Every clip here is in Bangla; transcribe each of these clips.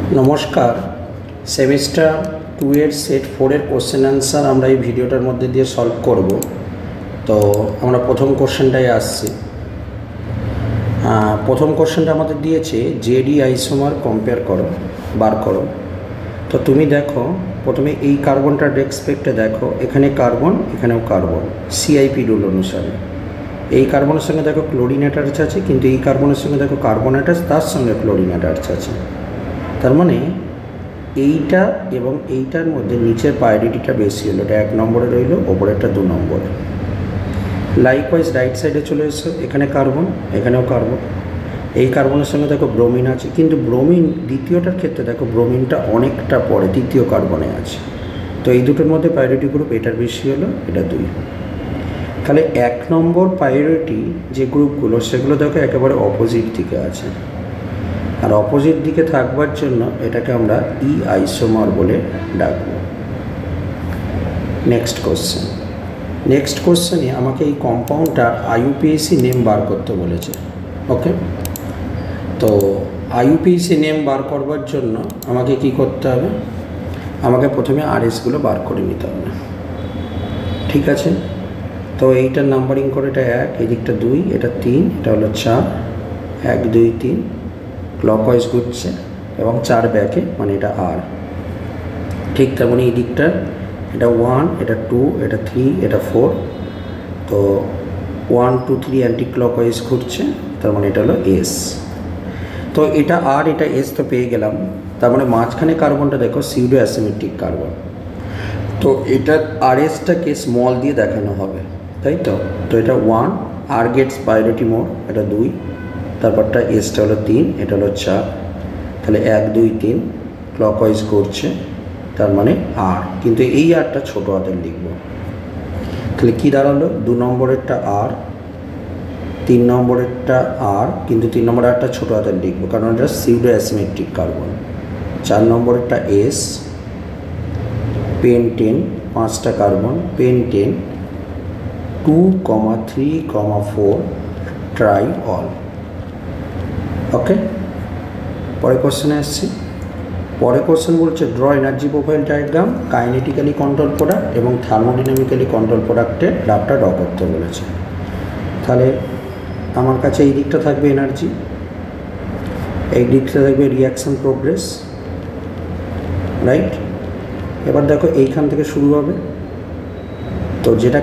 नमस्कार सेमिस्टार 2 एर सेट 4 एर कोश्चेन आंसर আমরা এই ভিডিওটার মধ্যে দিয়ে সলভ করব। তো আমরা প্রথম কোশ্চেনটাই আসছি। প্রথম কোশ্চেনটা আমাদের দিয়েছে জেডি আইসোমার কম্পেয়ার করো, বার করো। তো তুমি দেখো প্রথমে এই কার্বনটার রেসপেক্টে দেখো, এখানে কার্বন এখানেও কার্বন, সিআইপি রুল অনুসারে এই কার্বনের সঙ্গে দেখো ক্লোরিন অ্যাটাচ আছে, কিন্তু এই কার্বনের সঙ্গে দেখো কার্বন অ্যাটাচ, তার সঙ্গে ক্লোরিন অ্যাটাচ আছে। তার মানে এইটা এবং এইটার মধ্যে নিচের প্রায়োরিটিটা বেশি হলো, এটা 1 নম্বরে রইল, ওপরেরটা 2 নম্বরে। লাইকওয়াইজ রাইট সাইডে চলে এসো, এখানে কার্বন এখানেও কার্বন, এই কার্বনের সঙ্গে দেখো ব্রোমিন আছে, কিন্তু ব্রোমিন দ্বিতীয়টার ক্ষেত্রে দেখো ব্রোমিনটা অনেকটা পরে তৃতীয় কার্বনে আছে। তো এই দুটোর মধ্যে প্রায়োরিটি গ্রুপ এটার বেশি হলো, এটা 2। তাহলে 1 নম্বর প্রায়োরিটি যে গ্রুপগুলো সেগুলো দেখো একেবারে অপোজিট দিকে আছে, আর অপোজিট দিকে থাকবার জন্য এটাকে আমরা ই আইসোমার বলে ডাকব। নেক্সট কোশ্চেনে আমাকে এই কম্পাউন্ডটার আইইউপিএসি নেম বার করতে বলেছে। ওকে, তো আইইউপিএসি নেম বার করবার জন্য আমাকে কি করতে হবে, আমাকে প্রথমে আরএসগুলো বার করে নিতে হবে। ঠিক আছে, তো এইটার নাম্বারিং করে এটা 1, এই দিকটা 2, এটা 3, এটা হলো 4, 1 2 3 ক্লকওয়াইজ ঘুরছে এবং 4 ব্যাকে, মানে এটা আর। ঠিক তেমনি এই দিকটা এটা 1, এটা 2, এটা 3, এটা 4, তো 1 2 3 অ্যান্টি ক্লকওয়াইজ ঘুরছে, তার মানে এটা হলো এস। তো এটা আর এটা এস তো পেয়ে গেলাম, তার মানে মাঝখানে কার্বনটা দেখো সিউডো অ্যাসিমেট্রিক কার্বন, তো এটার আর এসটাকে স্মল দিয়ে দেখানো হবে, তাই তো। তো এটা 1, আর গেটস প্রায়োরিটি মোর, এটা 2, তারপরটা এসটা হলো 3, এটা হলো 4, তাহলে 1 2 3 ক্লকওয়াইজ করছে, তার মানে আর, কিন্তু এই আরটা ছোটো হাতের লিখব। তাহলে কী দাঁড়ালো, 2 নম্বরেরটা আর, 3 নম্বরেরটা আর, কিন্তু 3 নম্বরের আরটা ছোটো হাতের লিখব কারণ এটা সিউডো অ্যাসিমেট্রিক কার্বন। 4 নম্বরেরটা এস, পেন্টেন 5টা carbon, pentene 2, 3, 4 triol. Okay, পরের কোশ্চেনে আসছি। পরের কোশ্চেন বলছে draw energy profile diagram, kinetically control product এবং থার্মোডাইনামিক্যালি কন্ট্রোল প্রোডাক্টের গ্রাফটা ড্র করতে বলেছে। তাহলে আমার কাছে এই দিকটা থাকবে এনার্জি, এই দিকটা থাকবে রিয়াকশান প্রোগ্রেস, রাইট। এবার দেখো এইখান থেকে শুরু হবে, তো যেটা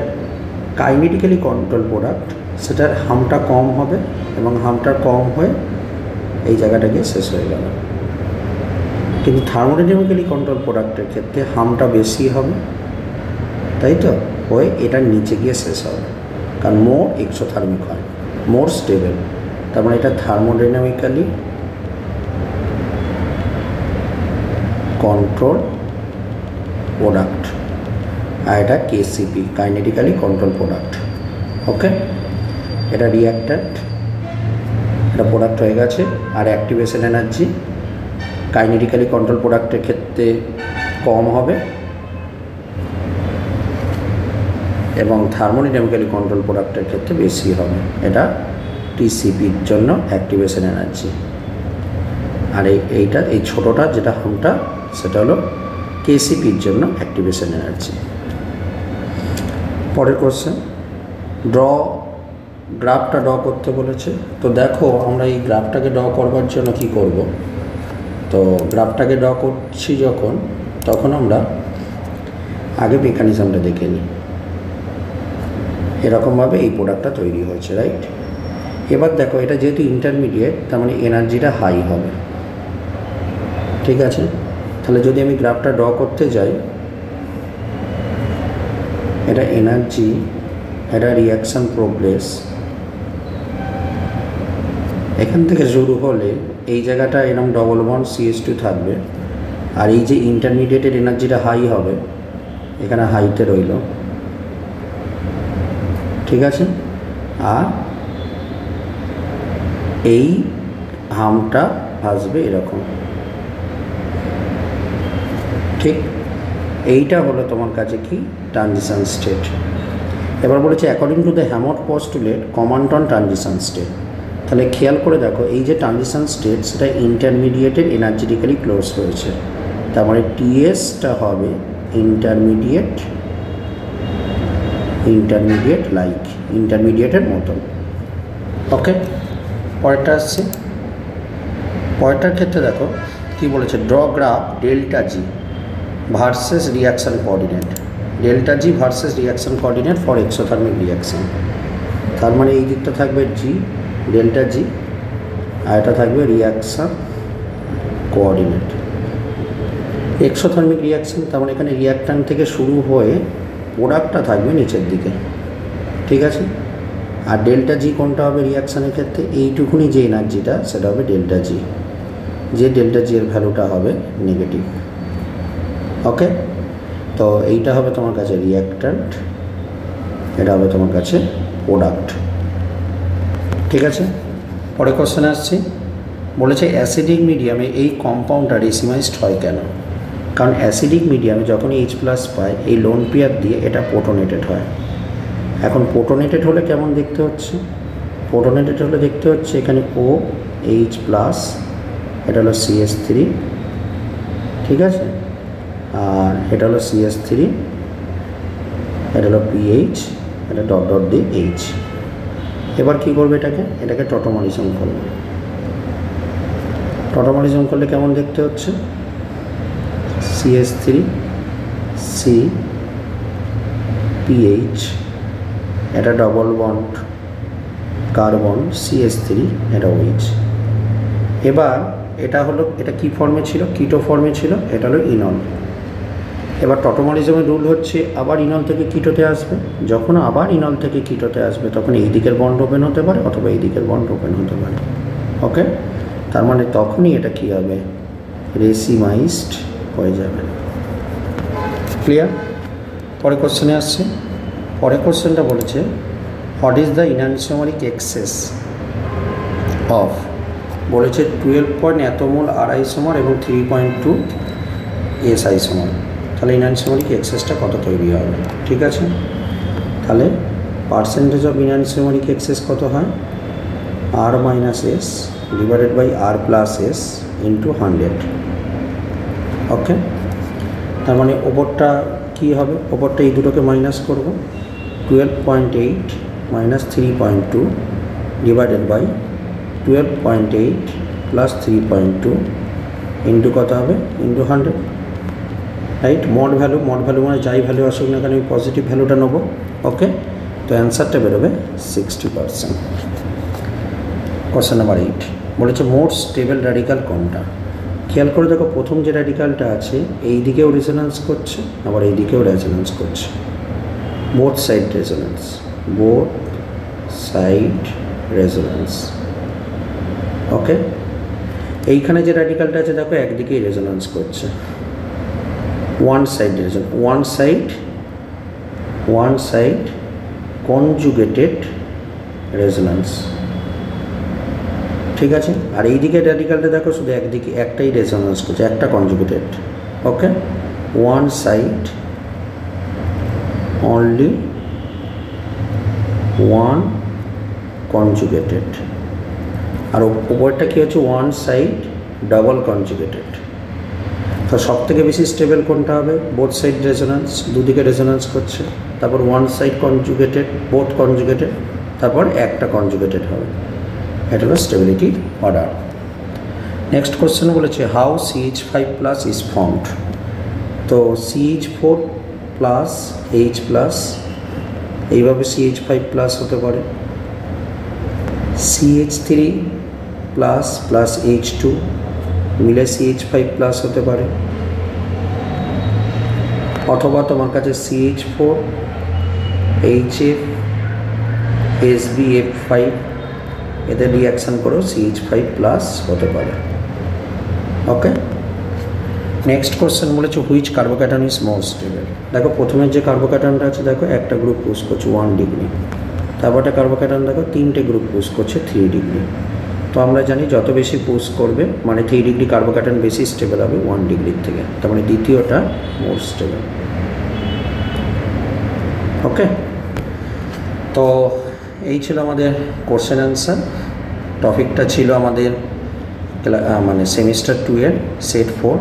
কাইনেটিক্যালি কন্ট্রোল প্রোডাক্ট সেটার হামটা কম হবে এবং হামটা কম হয়ে এই জায়গাটা গিয়ে শেষ হয়ে গেল, কিন্তু থার্মোডাইনামিক্যালি কন্ট্রোল প্রোডাক্টের ক্ষেত্রে হামটা বেশি হবে, তাই তো, হয়ে এটার নিচে গিয়ে শেষ হবে, কারণ মোর এক্সোথার্মিক হয়, মোর স্টেবল, তার মানে এটা থার্মোডাইনামিক্যালি কন্ট্রোল প্রোডাক্ট, আর এটা কেসিপি কাইনেটিক্যালি কন্ট্রোল প্রোডাক্ট। ওকে, এটা রিঅ্যাক্ট্যান্ট, এটা প্রোডাক্ট হয়ে গেছে। আর অ্যাক্টিভেশন এনার্জি কাইনেটিক্যালি কন্ট্রোল প্রোডাক্টের ক্ষেত্রে কম হবে এবং থার্মোডাইনামিক্যালি কন্ট্রোল প্রোডাক্টের ক্ষেত্রে বেশি হবে, এটা টিসিপির জন্য অ্যাক্টিভেশন এনার্জি। আর এইটা এই ছোটোটা যেটা হামটা সেটা হলো কেসিপির জন্য অ্যাক্টিভেশন এনার্জি। পরের কোশ্চেন, গ্রাফটা ড্র করতে বলেছে। তো দেখো আমরা এই গ্রাফটাকে ড্র করবার জন্য কি করব, তো গ্রাফটাকে ড্র করছি যখন, তখন আমরা আগে মেকানিজমটা দেখে নিই। এরকমভাবে এই প্রোডাক্টটা তৈরি হয়েছে, রাইট। এবার দেখো এটা যেহেতু ইন্টারমিডিয়েট, তার মানে এনার্জিটা হাই হবে। ঠিক আছে, তাহলে যদি আমি গ্রাফটা ড্র করতে যাই, এটা এনার্জি, এটা রিয়াকশান প্রোগ্রেস, এখান থেকে শুরু হলে এই জায়গাটা এরকম ডবল বন্ড CH2 থাকবে, আর এই যে ইন্টারমিডিয়েটের এনার্জিটা হাই হবে, এখানে হাইতে রইল। ঠিক আছে, আর এই হামটা আসবে এরকম। ঠিক, এইটা হলো তোমার কাছে কি ট্রানজিশন স্টেট। এবার বলেছে according to the Hammond postulate command on transition state. তাহলে খেয়াল করে দেখো এই যে ট্রানজিশন স্টেট সেটা ইন্টারমিডিয়েটের এনার্জেটিক্যালি ক্লোজ রয়েছে, তার মানে টিএসটা হবে ইন্টারমিডিয়েট লাইক, ইন্টারমিডিয়েটের মতন। ওকে, পরেরটা আসছে। পরেরটার ক্ষেত্রে দেখো কি বলেছে, draw graph delta G versus reaction coordinate, delta G versus reaction coordinate for exothermic reaction. তার মানে এই দিকটা থাকবে জি, ডেল্টা জি, আর এটা থাকবে রিয়াকশান কোঅর্ডিনেট। এক্সোথার্মিক রিয়াকশান, তার মানে এখানে রিয়াক্ট্যান্ট থেকে শুরু হয়ে প্রোডাক্টটা থাকবে নিচের দিকে, ঠিক আছে। আর ডেল্টা জি কোনটা হবে রিয়াকশানের ক্ষেত্রে, এইটুকুনি যে এনার্জিটা সেটা হবে ডেল্টা জি, যে ডেল্টা জি এর ভ্যালুটা হবে নেগেটিভ। ওকে, তো এইটা হবে তোমার কাছে রিয়াক্ট্যান্ট, এটা হবে তোমার কাছে প্রোডাক্ট, ঠিক আছে। পরে কোশ্চেন আসছি, বলেছে অ্যাসিডিক মিডিয়ামে এই কম্পাউন্ডটা রেসিমাইজড হয় কেন? কারণ অ্যাসিডিক মিডিয়ামে যখন H+ পায় এই লোন পেয়ার দিয়ে এটা প্রোটোনেটেড হয়। এখন প্রোটোনেটেড হলে কেমন দেখতে হচ্ছে, প্রোটোনেটেড হলে দেখতে হচ্ছে এখানে OH+, এটা হলো CH3, ঠিক আছে, আর এটা হলো CH3, এটা হলো PH, এটা ডট ডট দিয়ে H। এবার কী করবে এটাকে টটোমারিজম করবে। টটোমারিজম করলে কেমন দেখতে হচ্ছে, CH3 C PH, এটা ডবল বন্ড কার্বন CH3, এটা OH। এবার এটা হলো, এটা কি ফর্মে ছিল, কিটো ফর্মে ছিল, এটা হলো ইনল। এবার টটোমারিজমের রুল হচ্ছে আবার ইনল থেকে কিটোতে আসবে, যখন আবার ইনল থেকে কিটোতে আসবে তখন এই দিকের বন্ড ওপেন হতে পারে অথবা এই দিকের বন্ড ওপেন হতে পারে। ওকে, তার মানে তখনই এটা কী হবে, রেসিমাইজড হয়ে যাবে। ক্লিয়ার? পরে কোশ্চেনে আসছে। পরে কোশ্চেনটা বলেছে what is the enantiomeric excess of, বলেছে 12 এত মোল আর আইসোমার এবং 3.2 এস আইসোমার। তাহলে ইনএনসিওমারিক এক্সেসটা কত তৈরি হবে, ঠিক আছে। তাহলে পার্সেন্টেজ অফ ইনএনসিওমারিক এক্সেস কত হয়, R - S divided by R + S into 100। Okay, তার মানে ওপরটা কী হবে, ওপরটা এই দুটোকে মাইনাস করব, 12.8 - 3.2 ডিভাইডেড বাই 12.8 + 3.2 ইন্টু কত হবে, ইন্টু 100, রাইট। মড ভ্যালু মানে যাই ভ্যালু আসুক না কেন আমি পজিটিভ ভ্যালুটা নেবো। ওকে, তো অ্যান্সারটা বেরোবে 60%। কোশ্চেন নাম্বার 8 বলেছে মোর স্টেবল র্যাডিক্যাল কোনটা। খেয়াল করে দেখো প্রথম যে র্যাডিক্যালটা আছে এই দিকেও রেজোন্যান্স করছে আবার এই দিকেও রেজোন্যান্স করছে, both side resonance, both side resonance. Okay, এইখানে যে র্যাডিক্যালটা আছে দেখো একদিকেই রেজোন্যান্স করছে, ওয়ান সাইড কনজুগেটেড রেজোন্যান্স, ঠিক আছে। আর এই দিকে র্যাডিক্যালটা দেখো শুধু একদিকে একটাই রেজোন্যান্স করছে, একটা conjugated. Okay, one side only one conjugated, আর ওপরটা কী হচ্ছে ওয়ান সাইড ডাবল কনজুগেটেড। তো সব থেকে বেশি স্টেবল কোনটা হবে, বোথ সাইড রেজোন্যান্স, দুদিকে রেজোন্যান্স করছে, তারপর one side conjugated, both conjugated, তারপর একটা কনজুগেটেড হবে। এটা হলো স্টেবিলিটি অর্ডার। নেক্সট কোশ্চেন বলেছে হাউ CH5+ ইজ ফর্মড। তো CH4+ H+, এইভাবে CH5+ হতে পারে, CH3+ H2 মিলে CH5+ হতে পারে, অথবা তোমার কাছে CH4 HF SbF5 এদের রিয়াকশান করেও CH5+ হতে পারে। ওকে, নেক্সট কোশ্চেন বলেছে which carbocation is more stable. দেখো প্রথমের যে কার্বোক্যাটনটা আছে দেখো একটা গ্রুপ পুশ করছে 1 ডিগ্রি, তারপরটা কার্বোক্যাটন দেখো 3টে গ্রুপ পুশ করছে 3 ডিগ্রি। তো আমরা জানি যত বেশি পুশ করবে মানে 3 ডিগ্রি কার্বোক্যাটন বেশি স্টেবল হবে 1 ডিগ্রির থেকে, তার মানে দ্বিতীয়টা মোর স্টেবল। ওকে, তো এই ছিল আমাদের কোশ্চেন অ্যান্সার। টপিকটা ছিল আমাদের মানে সেমিস্টার 2 এর সেট 4।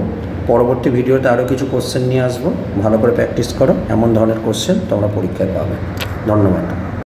পরবর্তী ভিডিওতে আরও কিছু কোশ্চেন নিয়ে আসবো, ভালো করে প্র্যাকটিস করো, এমন ধরনের কোশ্চেন তোমরা পরীক্ষায় পাবে। ধন্যবাদ।